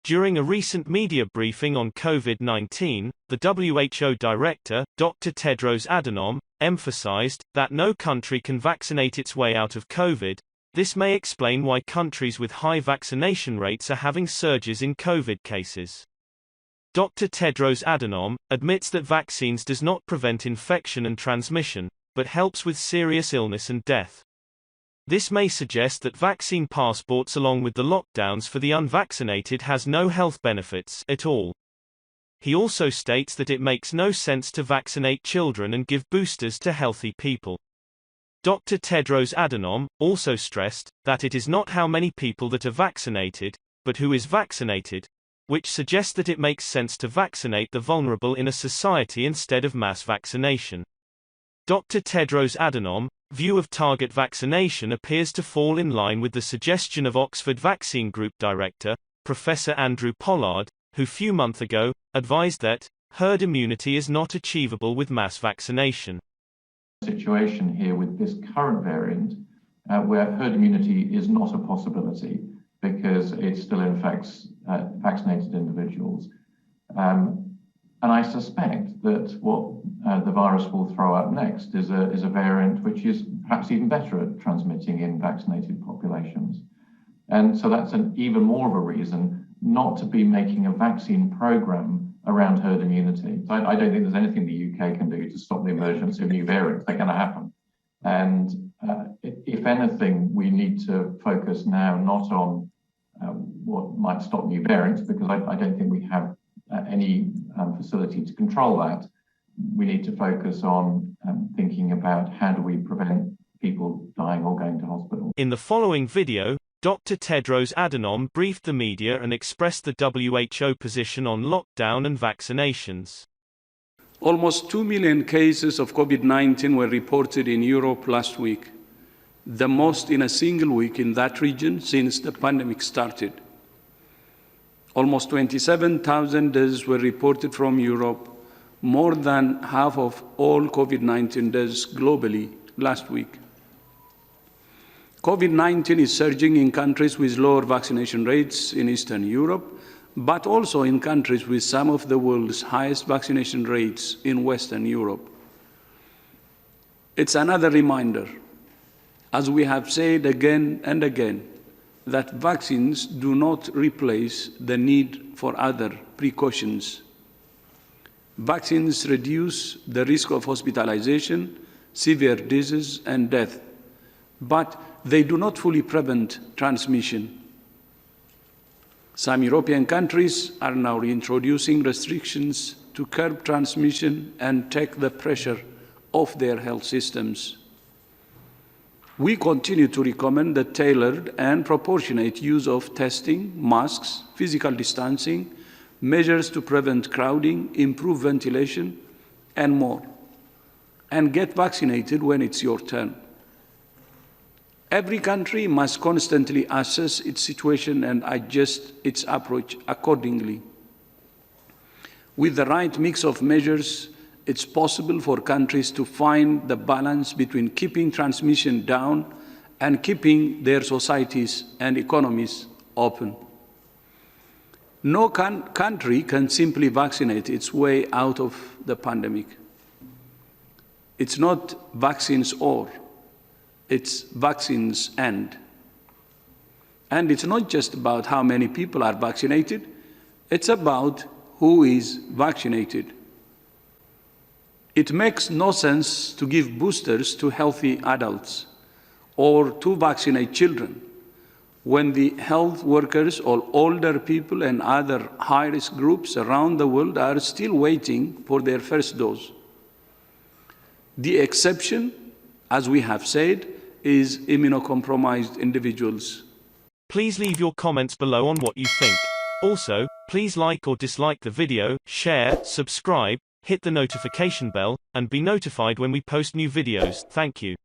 During a recent media briefing on COVID-19, the WHO director, Dr. Tedros Adhanom, emphasized that no country can vaccinate its way out of COVID. This may explain why countries with high vaccination rates are having surges in COVID cases. Dr. Tedros Adhanom admits that vaccines does not prevent infection and transmission, but helps with serious illness and death. This may suggest that vaccine passports along with the lockdowns for the unvaccinated has no health benefits at all. He also states that it makes no sense to vaccinate children and give boosters to healthy people. Dr. Tedros Adhanom also stressed that it is not how many people that are vaccinated, but who is vaccinated, which suggests that it makes sense to vaccinate the vulnerable in a society instead of mass vaccination. Dr. Tedros Adhanom view of target vaccination appears to fall in line with the suggestion of Oxford Vaccine Group Director, Professor Andrew Pollard, who few months ago advised that herd immunity is not achievable with mass vaccination. Situation here with this current variant where herd immunity is not a possibility because it still infects vaccinated individuals. And I suspect that what the virus will throw up next is a variant which is perhaps even better at transmitting in vaccinated populations. And so that's even more of a reason not to be making a vaccine program around herd immunity. So I don't think there's anything the UK can do to stop the emergence of new variants. They're going to happen. And if anything, we need to focus now not on what might stop new variants, because I don't think we have any facility to control that. We need to focus on thinking about how do we prevent people dying or going to hospital. In the following video, Dr. Tedros Adhanom briefed the media and expressed the WHO position on lockdown and vaccinations. Almost 2 million cases of COVID-19 were reported in Europe last week, the most in a single week in that region since the pandemic started. Almost 27,000 deaths were reported from Europe, more than half of all COVID-19 deaths globally last week. COVID-19 is surging in countries with lower vaccination rates in Eastern Europe, but also in countries with some of the world's highest vaccination rates in Western Europe. It's another reminder, as we have said again and again, that vaccines do not replace the need for other precautions. Vaccines reduce the risk of hospitalization, severe disease, and death, but they do not fully prevent transmission. Some European countries are now reintroducing restrictions to curb transmission and take the pressure off their health systems. We continue to recommend the tailored and proportionate use of testing, masks, physical distancing, measures to prevent crowding, improve ventilation, and more. And get vaccinated when it's your turn. Every country must constantly assess its situation and adjust its approach accordingly. With the right mix of measures, it's possible for countries to find the balance between keeping transmission down and keeping their societies and economies open. No country can simply vaccinate its way out of the pandemic. It's not vaccines or, it's vaccines and. And it's not just about how many people are vaccinated, it's about who is vaccinated. It makes no sense to give boosters to healthy adults or to vaccinate children when the health workers or older people and other high-risk groups around the world are still waiting for their first dose. The exception, as we have said, is immunocompromised individuals. Please leave your comments below on what you think. Also, please like or dislike the video, share, subscribe, hit the notification bell, and be notified when we post new videos. Thank you.